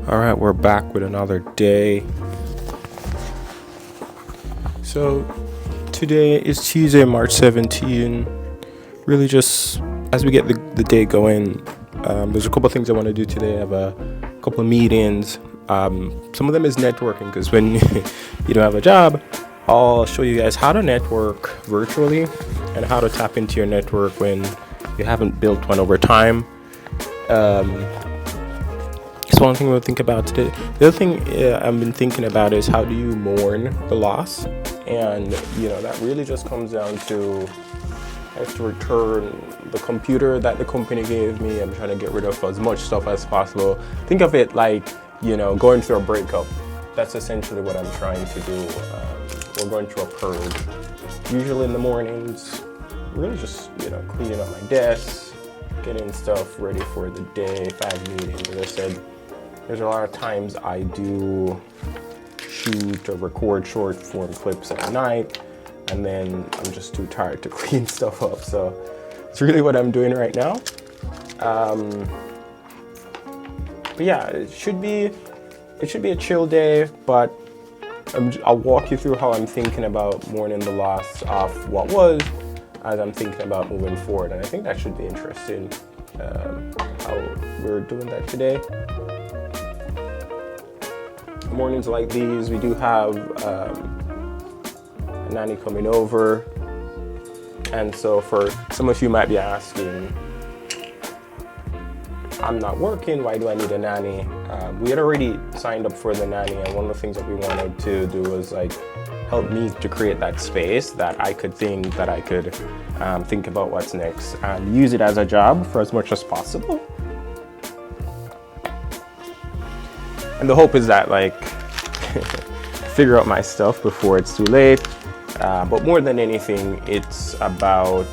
All right, we're back with another day. So today is Tuesday, March 17. Really just as we get the day going, there's a couple of things I want to do today. I have a couple of meetings. Some of them is networking, because when you don't have a job, I'll show you guys how to network virtually and how to tap into your network when you haven't built one over time. So one thing we'll think about today. The other thing I've been thinking about is how do you mourn the loss? And that really just comes down to I have to return the computer that the company gave me. I'm trying to get rid of as much stuff as possible. Think of it like going through a breakup. That's essentially what I'm trying to do. We're going through a purge. Usually in the mornings, really just cleaning up my desk, getting stuff ready for the day. 5 meetings, as I said. There's a lot of times I do shoot or record short form clips at night, and then I'm just too tired to clean stuff up. So it's really what I'm doing right now. But yeah, it should be a chill day, but I'll walk you through how I'm thinking about mourning the loss of what was as I'm thinking about moving forward. And I think that should be interesting, how we're doing that today. Mornings like these, we do have a nanny coming over, and so for some of you might be asking, I'm not working, why do I need a nanny? We had already signed up for the nanny, and one of the things that we wanted to do was help me to create that space that I could think about what's next and use it as a job for as much as possible. And the hope is that figure out my stuff before it's too late. But more than anything, it's about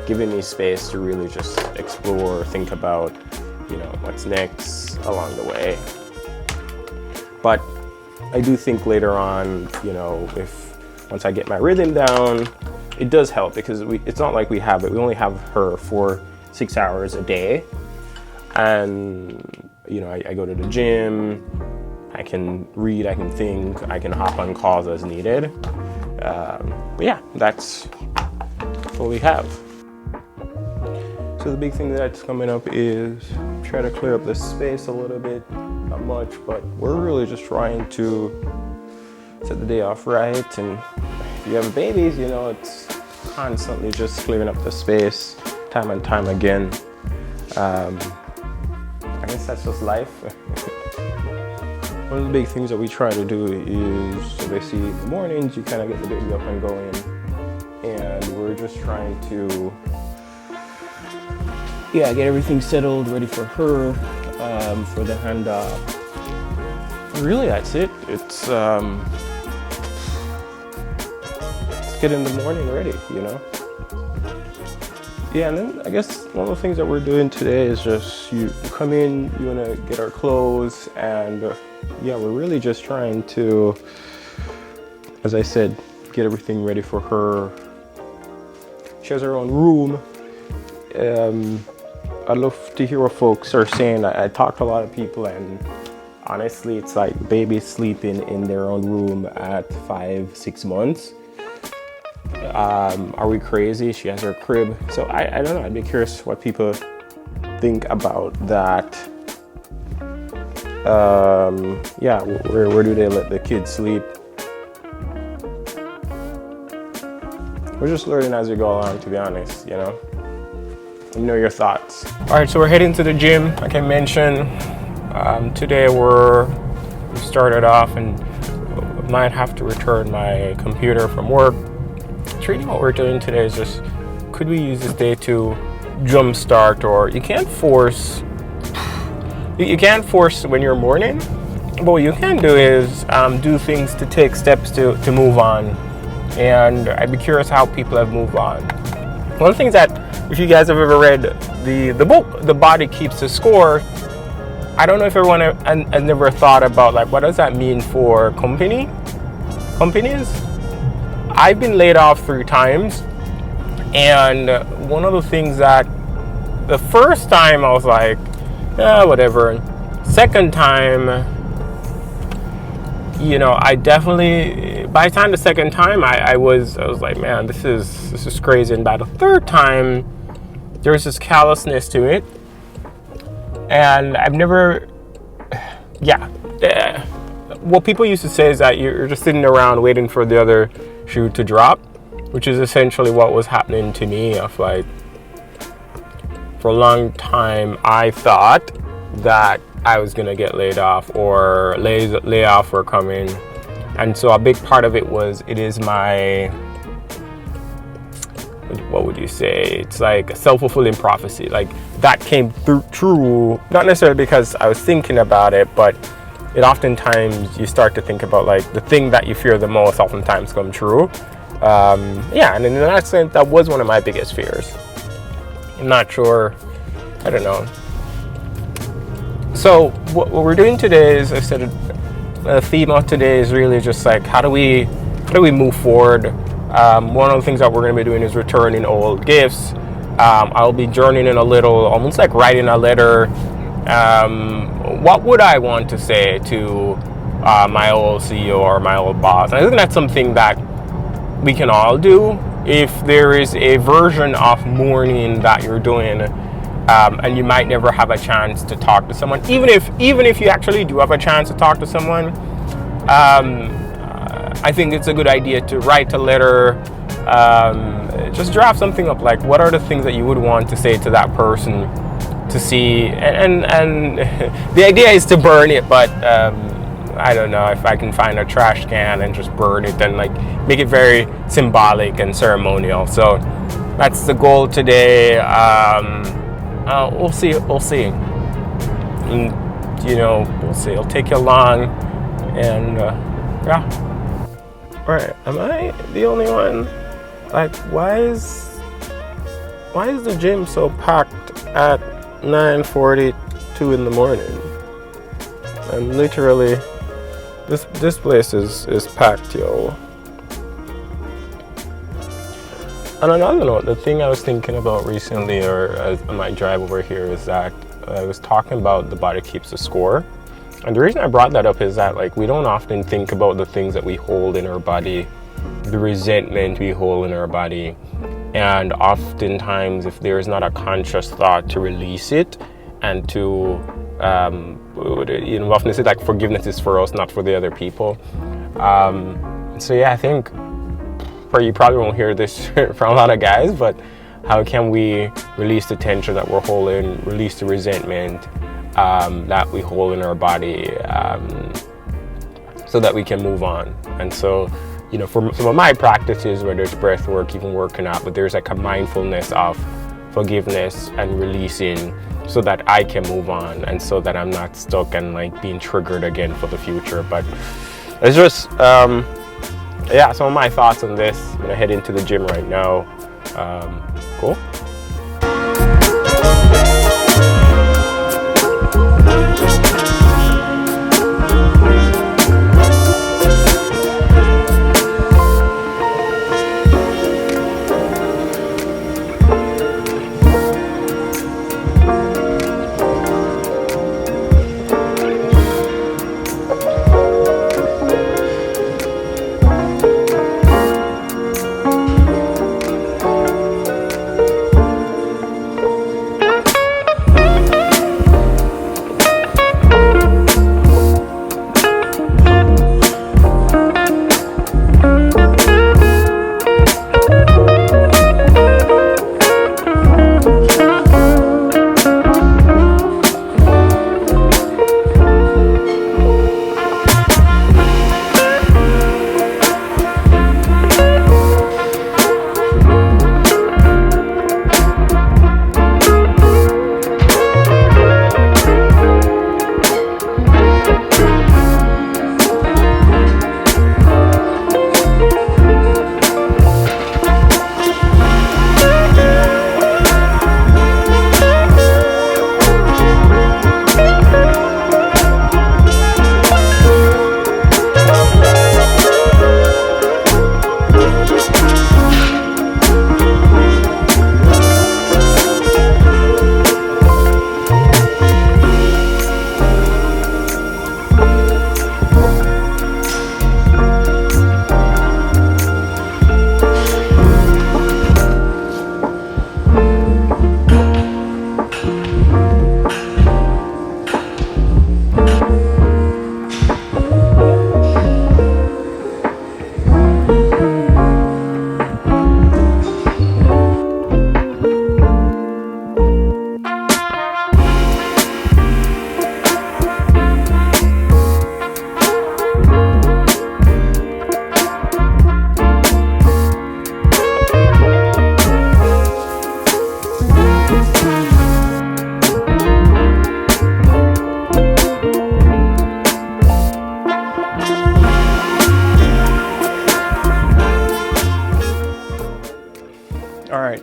giving me space to really just explore, think about what's next along the way. But I do think later on, if once I get my rhythm down, it does help, because it's not like we only have her for 6 hours a day. And I go to the gym, I can read, I can think, I can hop on calls as needed. But yeah, that's what we have. So the big thing that's coming up is try to clear up the space a little bit. Not much, but we're really just trying to set the day off right. And if you have babies, it's constantly just clearing up the space time and time again. I guess that's just life. One of the big things that we try to do is, obviously, in the mornings, you kind of get the baby up and going. And we're just trying to, get everything settled, ready for her, for the handoff. Really, that's it. It's getting the morning ready, Yeah, and then I guess one of the things that we're doing today is just you come in, you want to get our clothes, and we're really just trying to, as I said, get everything ready for her. She has her own room. I'd love to hear what folks are saying. I talk to a lot of people, and honestly, it's like babies sleeping in their own room at 5-6 months. Are we crazy? She has her crib. So I don't know. I'd be curious what people think about that. Where do they let the kids sleep? We're just learning as we go along, to be honest, Let me know your thoughts. All right, so we're heading to the gym. Like I mentioned, today we started off, and might have to return my computer from work. Really what we're doing today is just, could we use this day to jumpstart, or you can't force when you're mourning, but what you can do is do things to take steps to move on. And I'd be curious how people have moved on. One of the things that, if you guys have ever read the book, The Body Keeps the Score, I don't know if everyone has never thought about what does that mean for companies. I've been laid off 3 times, and one of the things that the first time I was like, whatever. Second time, I definitely, by the time the second time, I was like, man, this is crazy. And by the third time, there was this callousness to it, and I've never, what people used to say is that you're just sitting around waiting for the other shoe to drop, which is essentially what was happening to me. Of like, for a long time, I thought that I was gonna get laid off, or layoff were coming, and so a big part of it is my, what would you say? It's like a self-fulfilling prophecy. Like, that came true, not necessarily because I was thinking about it, but it oftentimes you start to think about like the thing that you fear the most oftentimes come true. And in that sense, that was one of my biggest fears. I'm not sure, I don't know. So what we're doing today is, I said, the theme of today is really just like, how do we move forward? One of the things that we're going to be doing is returning old gifts. I'll be journeying a little, almost like writing a letter. What would I want to say to my old CEO or my old boss? I think that's something that we can all do. If there is a version of mourning that you're doing, and you might never have a chance to talk to someone, even if you actually do have a chance to talk to someone, I think it's a good idea to write a letter. Just draft something up, like what are the things that you would want to say to that person, to see, and the idea is to burn it, but I don't know if I can find a trash can and just burn it and like make it very symbolic and ceremonial. So that's the goal today. We'll see. And, we'll see. It'll take you long, and All right. Am I the only one? Like, why is the gym so packed at 9:42 in the morning? And literally, this place is packed, yo. And on another note, the thing I was thinking about recently, or on my drive over here, is that I was talking about the body keeps the score. And the reason I brought that up is that, like, we don't often think about the things that we hold in our body, the resentment we hold in our body. And oftentimes, if there is not a conscious thought to release it and to, often say like forgiveness is for us, not for the other people. So yeah, I think, you probably won't hear this from a lot of guys, but how can we release the tension that we're holding, release the resentment that we hold in our body, so that we can move on? And so, for some of my practices, whether it's breath work, even working out, but there's like a mindfulness of forgiveness and releasing, so that I can move on, and so that I'm not stuck and like being triggered again for the future. But it's just, some of my thoughts on this. I'm gonna head into the gym right now. Cool.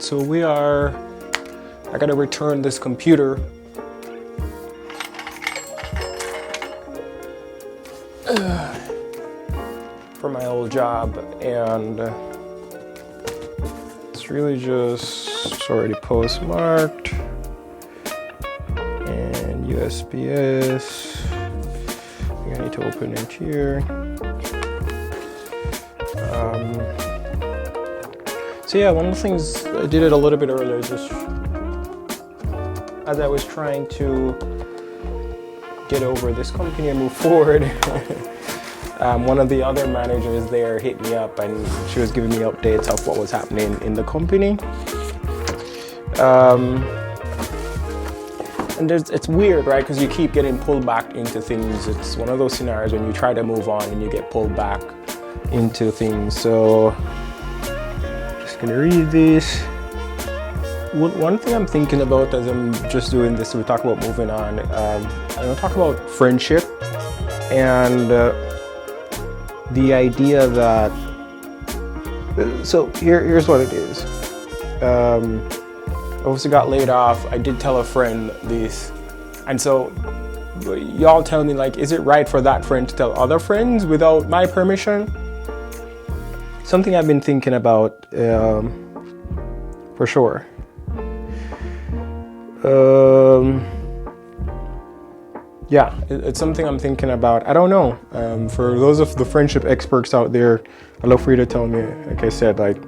so I gotta return this computer. For my old job, and it's really just already postmarked and USPS. I need to open it here. So yeah, one of the things I did it a little bit earlier, just as I was trying to get over this company and move forward. One of the other managers there hit me up, and she was giving me updates of what was happening in the company. And it's weird, right? Because you keep getting pulled back into things. It's one of those scenarios when you try to move on and you get pulled back into things. So, just gonna read this. One thing I'm thinking about as I'm just doing this, we talk about moving on. I'm gonna talk about friendship and the idea that. So here's what it is. I also got laid off. I did tell a friend this, and so y'all tell me, like, is it right for that friend to tell other friends without my permission? Something I've been thinking about for sure. Yeah, it's something I'm thinking about. I don't know. For those of the friendship experts out there, I'd love for you to tell me, like I said, like,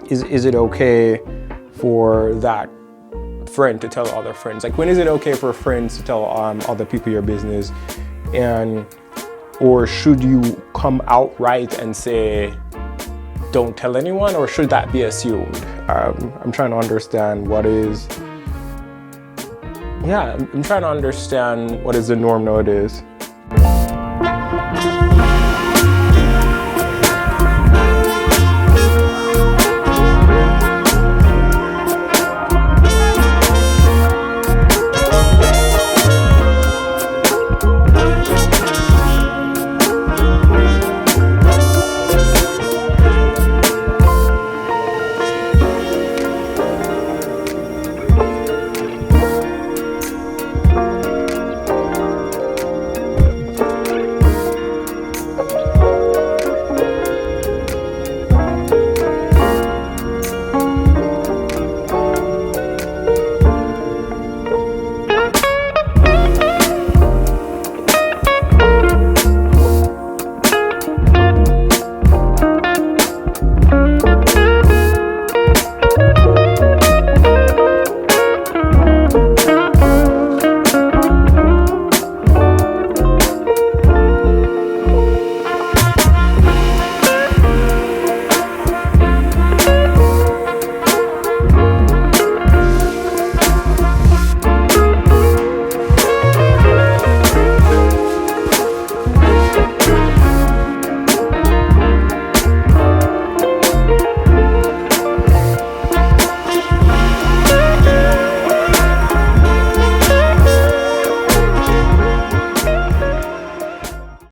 is it okay for that friend to tell other friends? Like, when is it okay for friends to tell other people your business? Or should you come outright and say, don't tell anyone, or should that be assumed? I'm trying to understand what is... Yeah, I'm trying to understand what is the norm nowadays.